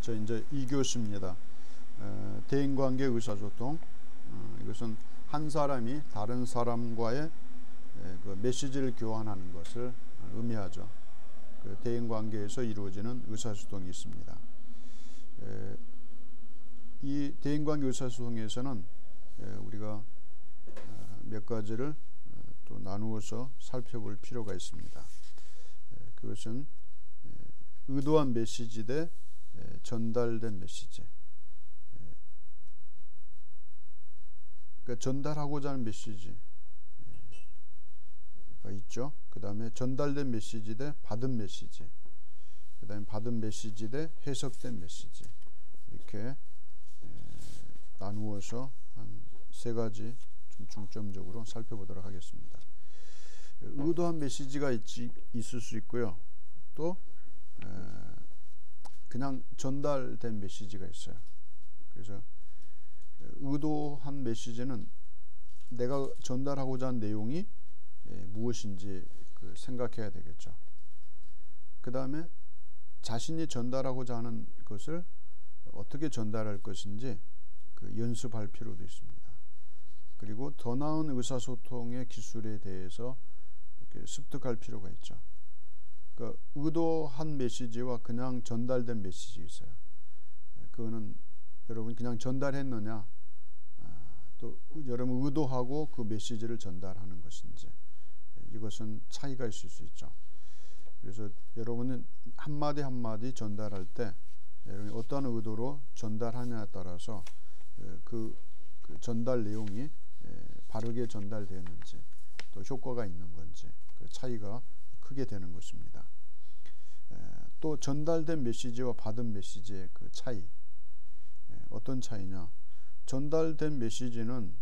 저 이제 2교시입니다. 대인관계 의사소통. 이것은 한 사람이 다른 사람과의 그 메시지를 교환하는 것을 의미하죠. 그 대인관계에서 이루어지는 의사소통이 있습니다. 이 대인관계 의사소통에서는 우리가 몇 가지를 또 나누어서 살펴볼 필요가 있습니다. 그것은 의도한 메시지 대 전달된 메시지. 그러니까 전달하고자 하는 메시지가 있죠. 그 다음에 전달된 메시지 대 받은 메시지. 그 다음에 받은 메시지 대 해석된 메시지. 이렇게 나누어서 한 세 가지 좀 중점적으로 살펴보도록 하겠습니다. 의도한 메시지가 있을 수 있고요. 또 그냥 전달된 메시지가 있어요. 그래서 의도한 메시지는 내가 전달하고자 한 내용이 무엇인지 생각해야 되겠죠. 그 다음에 자신이 전달하고자 하는 것을 어떻게 전달할 것인지 연습할 필요도 있습니다. 그리고 더 나은 의사소통의 기술에 대해서 습득할 필요가 있죠. 그러니까 의도한 메시지와 그냥 전달된 메시지 있어요. 그거는 여러분 그냥 전달했느냐, 또 여러분 의도하고 그 메시지를 전달하는 것인지, 이것은 차이가 있을 수 있죠. 그래서 여러분은 한마디 한마디 전달할 때 여러분이 어떤 의도로 전달하냐에 따라서 그 전달 내용이 바르게 전달되었는지, 또 효과가 있는 건지, 그 차이가 크게 되는 것입니다. 또 전달된 메시지와 받은 메시지의 그 차이, 어떤 차이냐? 전달된 메시지는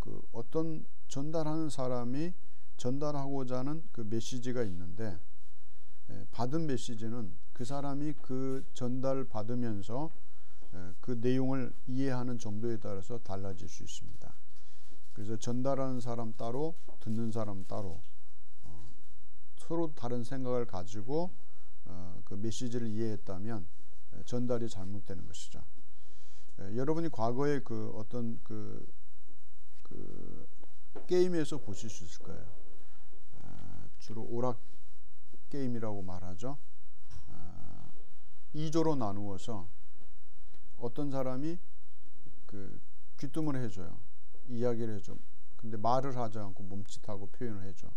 그 어떤 전달하는 사람이 전달하고자 하는 그 메시지가 있는데, 받은 메시지는 그 사람이 그 전달 받으면서 그 내용을 이해하는 정도에 따라서 달라질 수 있습니다. 그래서 전달하는 사람 따로, 듣는 사람 따로, 서로 다른 생각을 가지고 그 메시지를 이해했다면 전달이 잘못되는 것이죠. 여러분이 과거에 그 어떤 그 게임에서 보실 수 있을 거예요. 주로 오락 게임이라고 말하죠. 2조로 나누어서 어떤 사람이 그 귀뜸을 해줘요. 이야기를 해줘. 근데 말을 하지 않고 몸짓하고 표현을 해줘.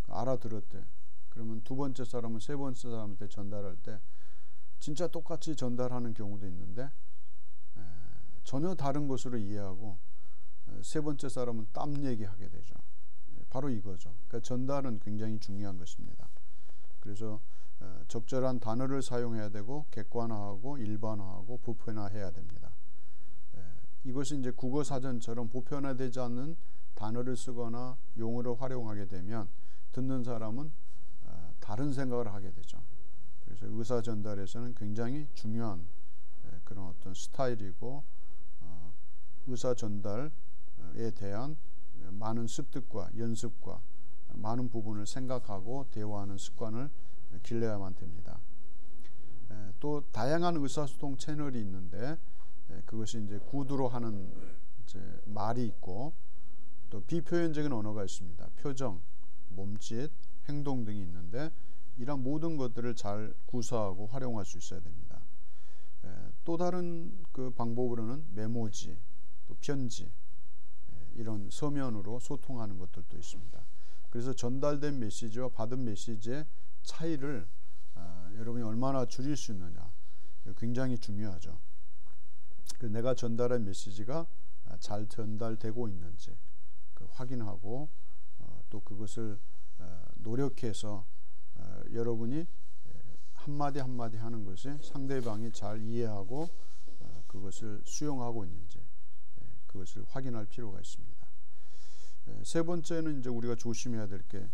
알아들었대. 그러면 두 번째 사람은 세 번째 사람한테 전달할 때 진짜 똑같이 전달하는 경우도 있는데 전혀 다른 것으로 이해하고 세 번째 사람은 딴 얘기하게 되죠. 바로 이거죠. 그러니까 전달은 굉장히 중요한 것입니다. 그래서 적절한 단어를 사용해야 되고, 객관화하고 일반화하고 보편화해야 됩니다. 이것이 이제 국어 사전처럼 보편화되지 않는 단어를 쓰거나 용어를 활용하게 되면 듣는 사람은 다른 생각을 하게 되죠. 그래서 의사 전달에서는 굉장히 중요한 그런 어떤 스타일이고, 의사 전달에 대한 많은 습득과 연습과 많은 부분을 생각하고 대화하는 습관을 길러야만 됩니다. 또 다양한 의사소통 채널이 있는데, 그것이 이제 구두로 하는 이제 말이 있고, 또 비표현적인 언어가 있습니다. 표정, 몸짓, 행동 등이 있는데, 이런 모든 것들을 잘 구사하고 활용할 수 있어야 됩니다. 또 다른 그 방법으로는 메모지, 또 편지, 이런 서면으로 소통하는 것들도 있습니다. 그래서 전달된 메시지와 받은 메시지의 차이를 여러분이 얼마나 줄일 수 있느냐, 굉장히 중요하죠. 내가 전달한 메시지가 잘 전달되고 있는지 확인하고, 또 그것을 노력해서 여러분이 한마디 한마디 하는 것이 상대방이 잘 이해하고 그것을 수용하고 있는지, 그것을 확인할 필요가 있습니다. 세 번째는 이제 우리가 조심해야 될 게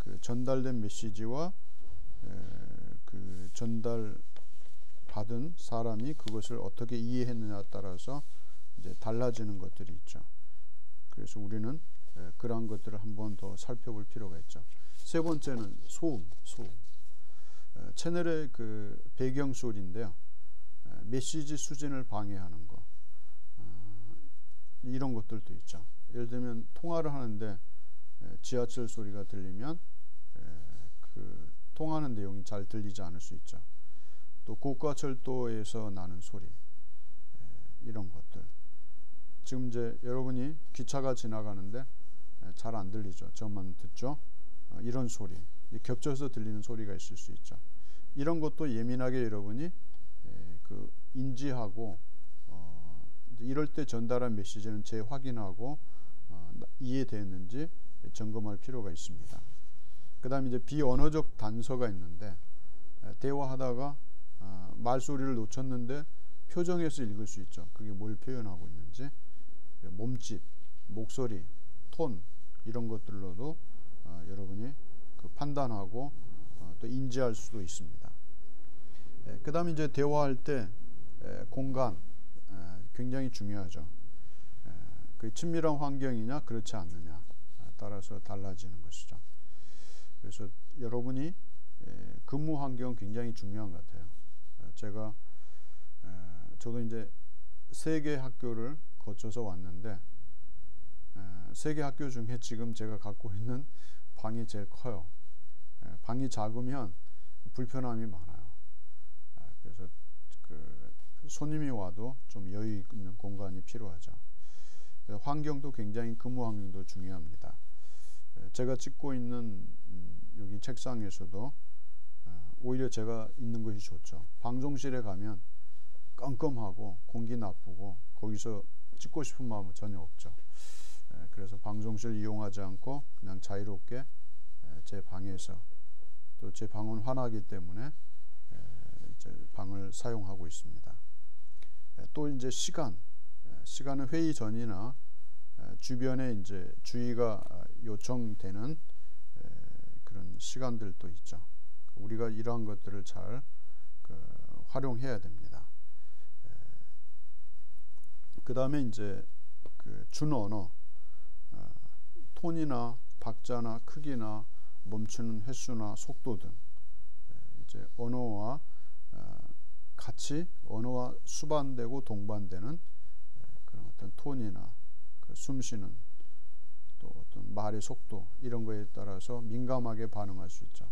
그 전달된 메시지와 그 전달 받은 사람이 그것을 어떻게 이해했느냐에 따라서 이제 달라지는 것들이 있죠. 그래서 우리는 그러한 것들을 한번 더 살펴볼 필요가 있죠. 세 번째는 소음. 채널의 그 배경 소리인데요. 메시지 수진을 방해하는 거, 이런 것들도 있죠. 예를 들면 통화를 하는데 지하철 소리가 들리면 그 통화하는 내용이 잘 들리지 않을 수 있죠. 또 고가철도에서 나는 소리, 이런 것들. 지금 이제 여러분이 기차가 지나가는데 잘 안 들리죠. 저만 듣죠. 이런 소리, 겹쳐서 들리는 소리가 있을 수 있죠. 이런 것도 예민하게 여러분이 그 인지하고 이럴 때 전달한 메시지는 재확인하고 이해되었는지 점검할 필요가 있습니다. 그 다음에 이제 비언어적 단서가 있는데, 대화하다가 말소리를 놓쳤는데 표정에서 읽을 수 있죠. 그게 뭘 표현하고 있는지. 몸짓, 목소리, 톤, 이런 것들로도 여러분이 그 판단하고 또 인지할 수도 있습니다. 그 다음에 이제 대화할 때 공간 굉장히 중요하죠. 그 친밀한 환경이냐 그렇지 않느냐 따라서 달라지는 것이죠. 그래서 여러분이 근무 환경 굉장히 중요한 것 같아요. 저도 이제 세 개 학교를 거쳐서 왔는데, 세 개 학교 중에 지금 제가 갖고 있는 방이 제일 커요. 방이 작으면 불편함이 많아요. 그래서 그 손님이 와도 좀 여유 있는 공간이 필요하죠. 환경도 굉장히, 근무 환경도 중요합니다. 제가 찍고 있는 여기 책상에서도 오히려 제가 있는 것이 좋죠. 방송실에 가면 깜깜하고 공기 나쁘고 거기서 찍고 싶은 마음은 전혀 없죠. 그래서 방송실 이용하지 않고 그냥 자유롭게 제 방에서, 또 제 방은 환하기 때문에 제 방을 사용하고 있습니다. 또 이제 시간은 회의 전이나 주변에 이제 주의가 요청되는 그런 시간들도 있죠. 우리가 이러한 것들을 잘 활용해야 됩니다. 그 다음에 이제 그 준언어, 톤이나 박자나 크기나 멈추는 횟수나 속도 등 이제 언어와 같이 언어와 수반되고 동반되는 그런 어떤 톤이나 그 숨쉬는, 또 어떤 말의 속도, 이런 거에 따라서 민감하게 반응할 수 있죠.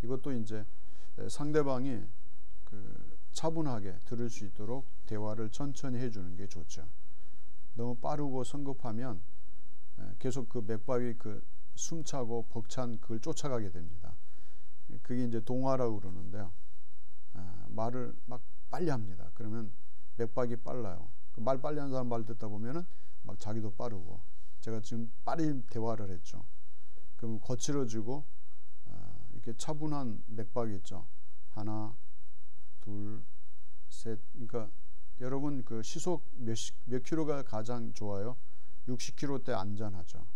이것도 이제 상대방이 그 차분하게 들을 수 있도록 대화를 천천히 해주는 게 좋죠. 너무 빠르고 성급하면 계속 그 맥박이 그 숨차고 벅찬 그걸 쫓아가게 됩니다. 그게 이제 동화라고 그러는데요. 말을 막 빨리 합니다. 그러면 맥박이 빨라요. 말 빨리 하는 사람 말 듣다 보면은 막 자기도 빠르고. 제가 지금 빨리 대화를 했죠. 그럼 거칠어지고 이렇게 차분한 맥박이 있죠. 하나, 둘, 셋. 그러니까 여러분 그 시속 몇 킬로가 가장 좋아요? 60km대 안전하죠.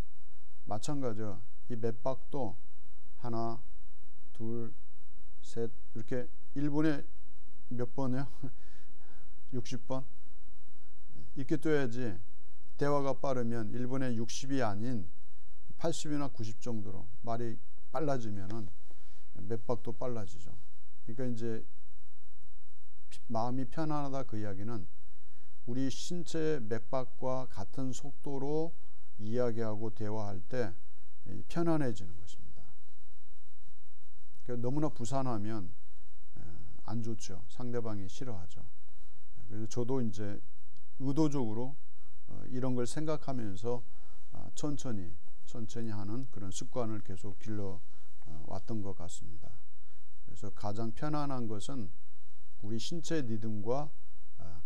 마찬가지요. 이 맥박도 하나, 둘, 셋, 이렇게 1분에 몇 번이요? 60번? 이렇게 뛰어야지. 대화가 빠르면 1분에 60이 아닌 80이나 90 정도로 말이 빨라지면은 맥박도 빨라지죠. 그러니까 이제 마음이 편안하다, 그 이야기는 우리 신체의 맥박과 같은 속도로 이야기하고 대화할 때 편안해지는 것입니다. 그러니까 너무나 부산하면 안 좋죠. 상대방이 싫어하죠. 그래서 저도 이제 의도적으로 이런 걸 생각하면서 천천히 하는 그런 습관을 계속 길러 왔던 것 같습니다. 그래서 가장 편안한 것은 우리 신체 리듬과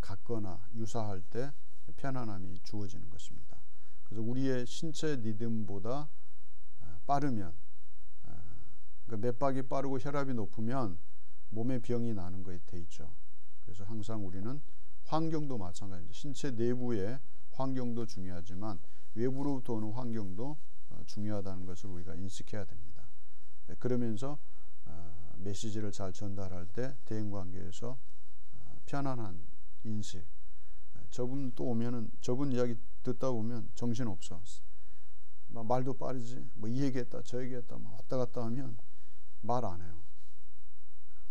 같거나 유사할 때 편안함이 주어지는 것입니다. 그래서 우리의 신체 리듬보다 빠르면, 그러니까 맥박이 빠르고 혈압이 높으면 몸에 병이 나는 거에 돼 있죠. 그래서 항상 우리는 환경도 마찬가지입니다. 신체 내부의 환경도 중요하지만 외부로부터 오는 환경도 중요하다는 것을 우리가 인식해야 됩니다. 그러면서 메시지를 잘 전달할 때 대인관계에서 편안한 인식. 저분 또 오면은 저분 이야기 듣다 보면 정신없어. 말도 빠르지. 뭐 이 얘기했다 저 얘기했다 막 왔다 갔다 하면 말 안 해요.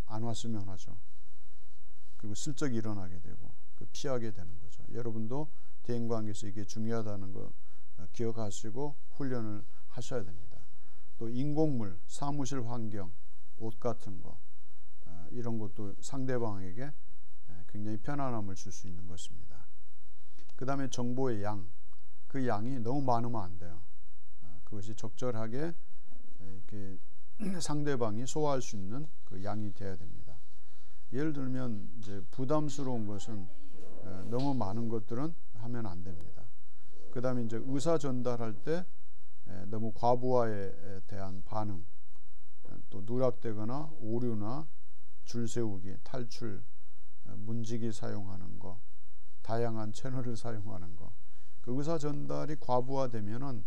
안 왔으면 하죠. 그리고 슬쩍 일어나게 되고 피하게 되는 거죠. 여러분도 대인관계에서 이게 중요하다는 거 기억하시고 훈련을 하셔야 됩니다. 또 인공물, 사무실 환경, 옷 같은 거 이런 것도 상대방에게 굉장히 편안함을 줄 수 있는 것입니다. 그 다음에 정보의 양, 그 양이 너무 많으면 안 돼요. 그것이 적절하게 이렇게 상대방이 소화할 수 있는 그 양이 돼야 됩니다. 예를 들면 이제 부담스러운 것은 너무 많은 것들은 하면 안 됩니다. 그 다음에 이제 의사 전달할 때 너무 과부하에 대한 반응, 또 누락되거나 오류나 줄 세우기, 탈출, 문지기 사용하는 거, 다양한 채널을 사용하는 거. 그 의사 전달이 과부하되면은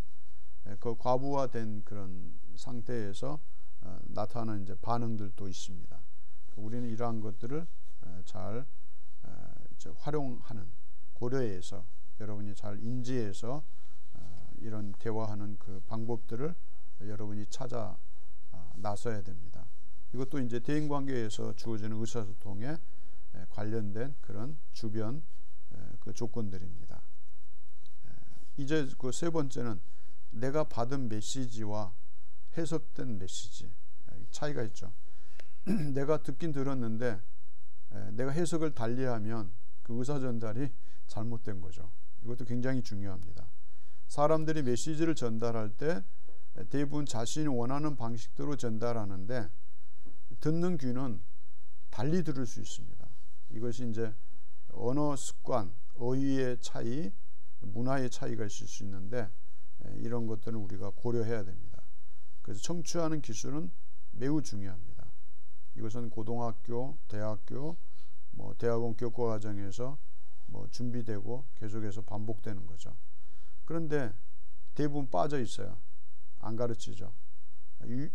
그 과부하된 그런 상태에서 나타나는 이제 반응들도 있습니다. 우리는 이러한 것들을 잘 활용하는, 고려해서 여러분이 잘 인지해서 이런 대화하는 그 방법들을 여러분이 찾아 나서야 됩니다. 이것도 이제 대인관계에서 주어지는 의사소통에 관련된 그런 주변 그 조건들입니다. 이제 그 세 번째는 내가 받은 메시지와 해석된 메시지 차이가 있죠. 내가 듣긴 들었는데 내가 해석을 달리하면 그 의사 전달이 잘못된 거죠. 이것도 굉장히 중요합니다. 사람들이 메시지를 전달할 때 대부분 자신이 원하는 방식대로 전달하는데 듣는 귀는 달리 들을 수 있습니다. 이것이 이제 언어 습관, 어휘의 차이, 문화의 차이가 있을 수 있는데 이런 것들은 우리가 고려해야 됩니다. 그래서 청취하는 기술은 매우 중요합니다. 이것은 고등학교, 대학교, 대학원 교과 과정에서 준비되고 계속해서 반복되는 거죠. 그런데 대부분 빠져 있어요. 안 가르치죠.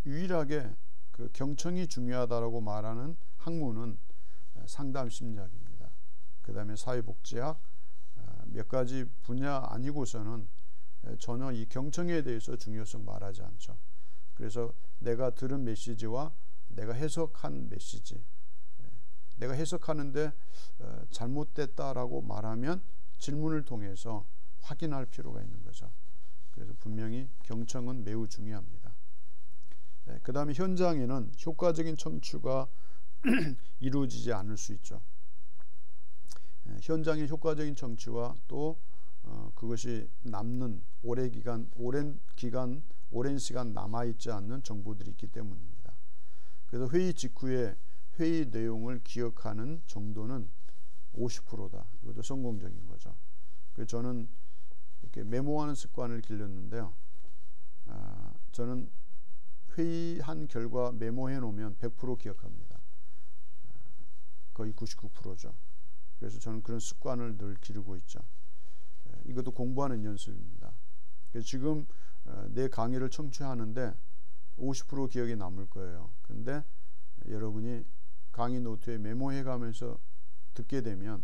유일하게 그 경청이 중요하다라고 말하는 학문은 상담 심리학입니다. 그 다음에 사회복지학, 몇 가지 분야 아니고서는 전혀 이 경청에 대해서 중요성 말하지 않죠. 그래서 내가 들은 메시지와 내가 해석한 메시지, 내가 해석하는데 잘못됐다라고 말하면 질문을 통해서 확인할 필요가 있는 거죠. 그래서 분명히 경청은 매우 중요합니다. 그 다음에 현장에는 효과적인 청취가 이루어지지 않을 수 있죠. 현장의 효과적인 청취와 또 그것이 남는 오랜 시간 남아있지 않는 정보들이 있기 때문입니다. 그래서 회의 직후에 회의 내용을 기억하는 정도는 50%다. 이것도 성공적인 거죠. 그래서 저는 이렇게 메모하는 습관을 길렀는데요. 저는 회의한 결과 메모해 놓으면 100% 기억합니다. 거의 99%죠. 그래서 저는 그런 습관을 늘 기르고 있죠. 이것도 공부하는 연습입니다. 그래서 지금 내 강의를 청취하는데 50% 기억이 남을 거예요. 근데 여러분이 강의 노트에 메모해 가면서 듣게 되면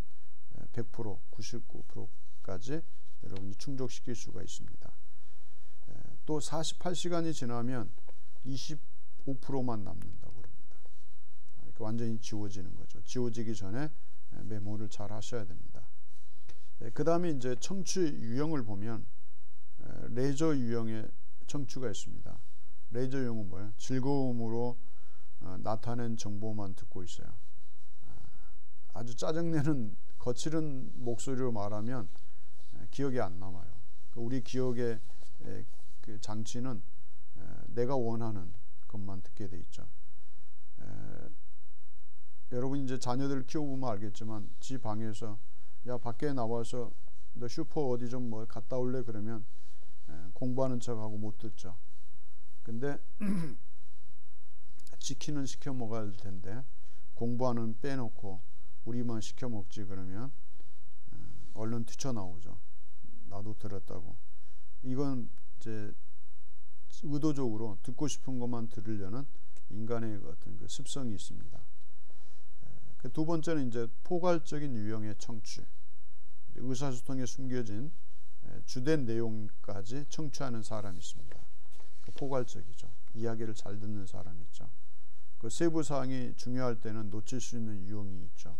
100%, 99%까지 여러분이 충족시킬 수가 있습니다. 또 48시간이 지나면 25%만 남는다고 그럽니다. 그러니까 완전히 지워지는 거죠. 지워지기 전에 메모를 잘 하셔야 됩니다. 그 다음에 이제 청취 유형을 보면 레저 유형의 청취가 있습니다. 레저 유형은 뭐예요? 즐거움으로 나타낸 정보만 듣고 있어요. 아주 짜증내는 거칠은 목소리로 말하면 기억이 안 남아요. 우리 기억의 그 장치는 내가 원하는 것만 듣게 돼 있죠. 여러분 이제 자녀들 키워보면 알겠지만 지 방에서 야 밖에 나와서 너 슈퍼 어디 좀 갔다 올래 그러면 공부하는 척하고 못 듣죠. 근데 치킨은 시켜 먹어야 될 텐데 공부하는 빼놓고 우리만 시켜 먹지 그러면 얼른 뛰쳐나오죠. 나도 들었다고. 이건 이제 의도적으로 듣고 싶은 것만 들으려는 인간의 어떤 그 습성이 있습니다. 그 두 번째는 이제 포괄적인 유형의 청취. 의사소통에 숨겨진 주된 내용까지 청취하는 사람이 있습니다. 포괄적이죠. 이야기를 잘 듣는 사람이 있죠. 그 세부 사항이 중요할 때는 놓칠 수 있는 유형이 있죠.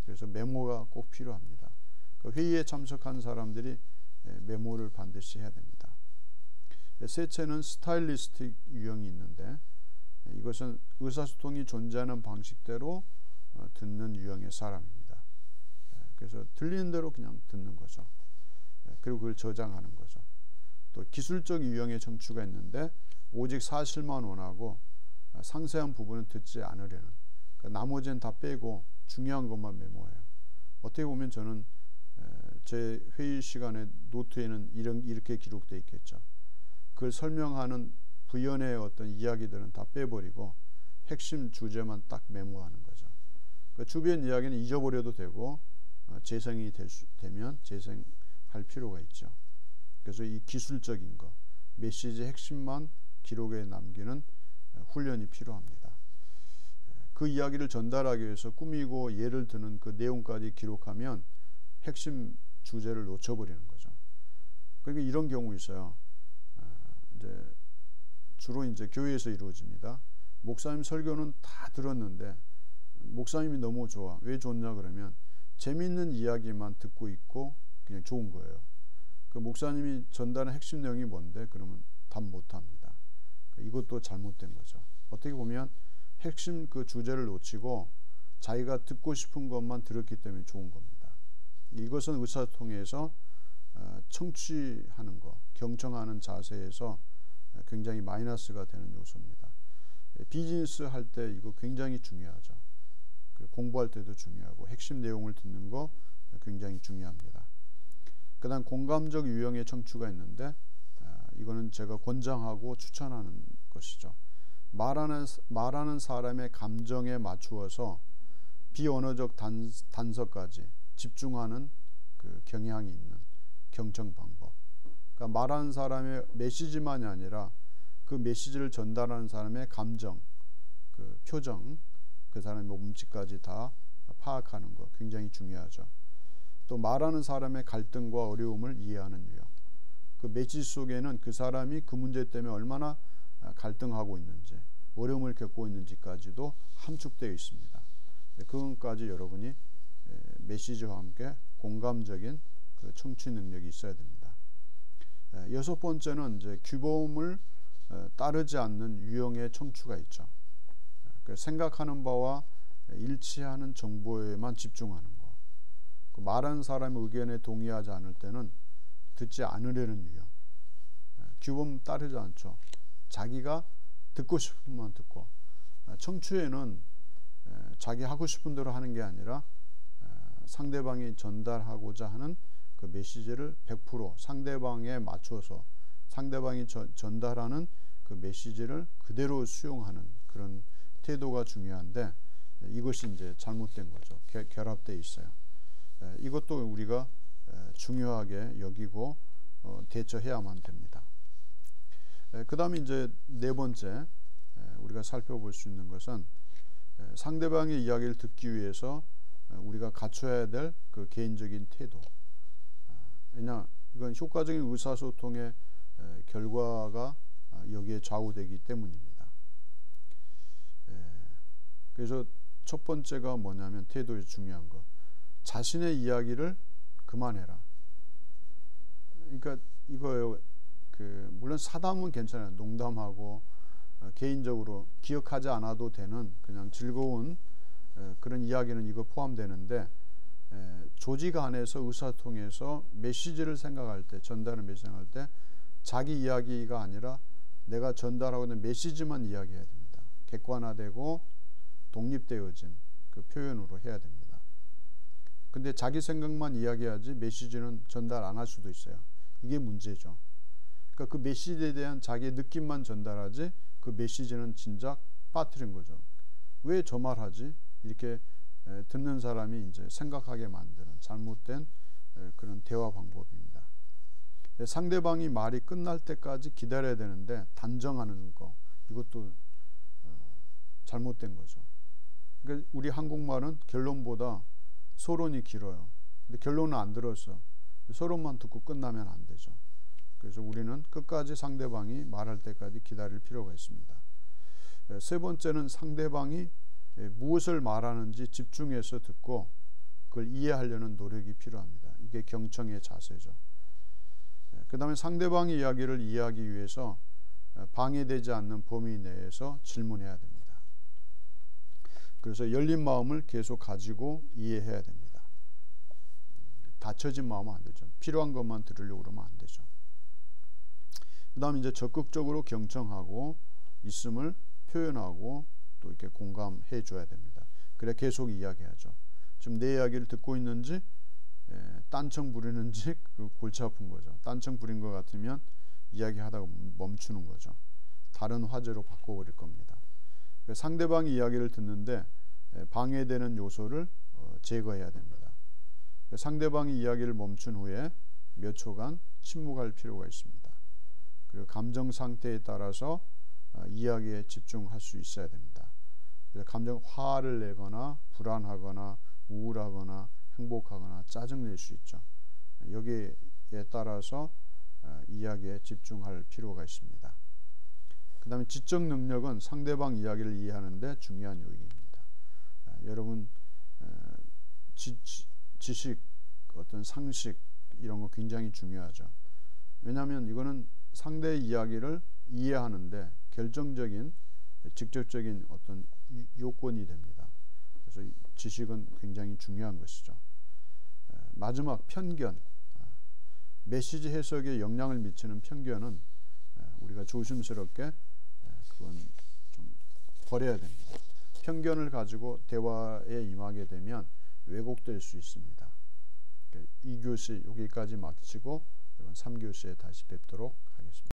그래서 메모가 꼭 필요합니다. 그 회의에 참석한 사람들이 메모를 반드시 해야 됩니다. 셋째는 스타일리스틱 유형이 있는데, 이것은 의사소통이 존재하는 방식대로 듣는 유형의 사람입니다. 그래서 들리는 대로 그냥 듣는 거죠. 그리고 그걸 저장하는 거죠. 또 기술적 유형의 청취가 있는데, 오직 사실만 원하고 상세한 부분은 듣지 않으려는, 그러니까 나머지는 다 빼고 중요한 것만 메모해요. 어떻게 보면 저는 제 회의 시간에 노트에는 이렇게 기록되어 있겠죠. 그걸 설명하는 부연의 어떤 이야기들은 다 빼버리고 핵심 주제만 딱 메모하는 거죠. 그 주변 이야기는 잊어버려도 되고 재생이 되면 재생할 필요가 있죠. 그래서 이 기술적인 거, 메시지 핵심만 기록에 남기는 훈련이 필요합니다. 그 이야기를 전달하기 위해서 꾸미고 예를 드는 그 내용까지 기록하면 핵심 주제를 놓쳐버리는 거죠. 그러니까 이런 경우 있어요. 이제 주로 이제 교회에서 이루어집니다. 목사님 설교는 다 들었는데 목사님이 너무 좋아. 왜 좋냐 그러면 재미있는 이야기만 듣고 있고 그냥 좋은 거예요. 그 목사님이 전달한 핵심 내용이 뭔데? 그러면 답 못합니다. 이것도 잘못된 거죠. 어떻게 보면 핵심 그 주제를 놓치고 자기가 듣고 싶은 것만 들었기 때문에 좋은 겁니다. 이것은 의사소통에서 청취하는 거, 경청하는 자세에서 굉장히 마이너스가 되는 요소입니다. 비즈니스 할 때 이거 굉장히 중요하죠. 공부할 때도 중요하고 핵심 내용을 듣는 거 굉장히 중요합니다. 그 다음 공감적 유형의 청취가 있는데, 이거는 제가 권장하고 추천하는 것이죠. 말하는 사람의 감정에 맞추어서 비언어적 단서까지 집중하는 그 경향이 있는 경청 방법. 그러니까 말하는 사람의 메시지만이 아니라 그 메시지를 전달하는 사람의 감정, 그 표정, 그 사람의 몸짓까지 다 파악하는 것 굉장히 중요하죠. 또 말하는 사람의 갈등과 어려움을 이해하는 유형. 그 메시지 속에는 그 사람이 그 문제 때문에 얼마나 갈등하고 있는지, 어려움을 겪고 있는지까지도 함축되어 있습니다. 그것까지 여러분이 메시지와 함께 공감적인 그 청취 능력이 있어야 됩니다. 여섯 번째는 이제 규범을 따르지 않는 유형의 청취가 있죠. 생각하는 바와 일치하는 정보에만 집중하는 거. 말하는 사람의 의견에 동의하지 않을 때는 듣지 않으려는 유형. 규범 따르지 않죠. 자기가 듣고 싶은 만 듣고, 청취에는 자기 하고 싶은 대로 하는 게 아니라 상대방이 전달하고자 하는 그 메시지를 100% 상대방에 맞춰서 상대방이 전달하는 그 메시지를 그대로 수용하는 그런 태도가 중요한데, 이것이 이제 잘못된 거죠. 결합되어 있어요. 이것도 우리가 중요하게 여기고 대처해야만 됩니다. 그 다음에 이제 네 번째 우리가 살펴볼 수 있는 것은 상대방의 이야기를 듣기 위해서 우리가 갖춰야 될 그 개인적인 태도. 왜냐, 이건 효과적인 의사소통의 결과가 여기에 좌우되기 때문입니다. 그래서 첫 번째가 뭐냐면 태도의 중요한 거. 자신의 이야기를 그만해라. 그러니까 이거예요. 물론 사담은 괜찮아요. 농담하고 개인적으로 기억하지 않아도 되는 그냥 즐거운 그런 이야기는 이거 포함되는데, 조직 안에서 의사소통에서 메시지를 생각할 때, 전달하는 메시지를 생각할 때 자기 이야기가 아니라 내가 전달하고 있는 메시지만 이야기해야 됩니다. 객관화되고 독립되어진 그 표현으로 해야 됩니다. 근데 자기 생각만 이야기하지 메시지는 전달 안 할 수도 있어요. 이게 문제죠. 그러니까 그 메시지에 대한 자기의 느낌만 전달하지 그 메시지는 진작 빠뜨린 거죠. 왜 저 말하지? 이렇게 듣는 사람이 이제 생각하게 만드는 잘못된 그런 대화 방법입니다. 상대방이 말이 끝날 때까지 기다려야 되는데 단정하는 거, 이것도 잘못된 거죠. 그러니까 우리 한국말은 결론보다 서론이 길어요. 근데 결론은 안 들었어. 서론만 듣고 끝나면 안 되죠. 그래서 우리는 끝까지 상대방이 말할 때까지 기다릴 필요가 있습니다. 세 번째는 상대방이 무엇을 말하는지 집중해서 듣고 그걸 이해하려는 노력이 필요합니다. 이게 경청의 자세죠. 그 다음에 상대방의 이야기를 이해하기 위해서 방해되지 않는 범위 내에서 질문해야 됩니다. 그래서 열린 마음을 계속 가지고 이해해야 됩니다. 닫혀진 마음은 안 되죠. 필요한 것만 들으려고 그러면 안 되죠. 그 다음에 이제 적극적으로 경청하고 있음을 표현하고 또 이렇게 공감해 줘야 됩니다. 그래 계속 이야기하죠. 지금 내 이야기를 듣고 있는지 딴청 부리는지 그 골치 아픈 거죠. 딴청 부린 것 같으면 이야기하다가 멈추는 거죠. 다른 화제로 바꿔버릴 겁니다. 상대방의 이야기를 듣는데 방해되는 요소를 제거해야 됩니다. 상대방의 이야기를 멈춘 후에 몇 초간 침묵할 필요가 있습니다. 그리고 감정 상태에 따라서 이야기에 집중할 수 있어야 됩니다. 그래서 감정 화를 내거나 불안하거나 우울하거나 행복하거나 짜증낼 수 있죠. 여기에 따라서 이야기에 집중할 필요가 있습니다. 그 다음에 지적 능력은 상대방 이야기를 이해하는 데 중요한 요인입니다. 여러분 지식, 어떤 상식 이런 거 굉장히 중요하죠. 왜냐하면 이거는 상대의 이야기를 이해하는데 결정적인 직접적인 어떤 요건이 됩니다. 그래서 지식은 굉장히 중요한 것이죠. 마지막 편견, 메시지 해석에 영향을 미치는 편견은 우리가 조심스럽게 그건 좀 버려야 됩니다. 편견을 가지고 대화에 임하게 되면 왜곡될 수 있습니다. 2교시 여기까지 마치고 3교시에 다시 뵙도록 하겠습니다.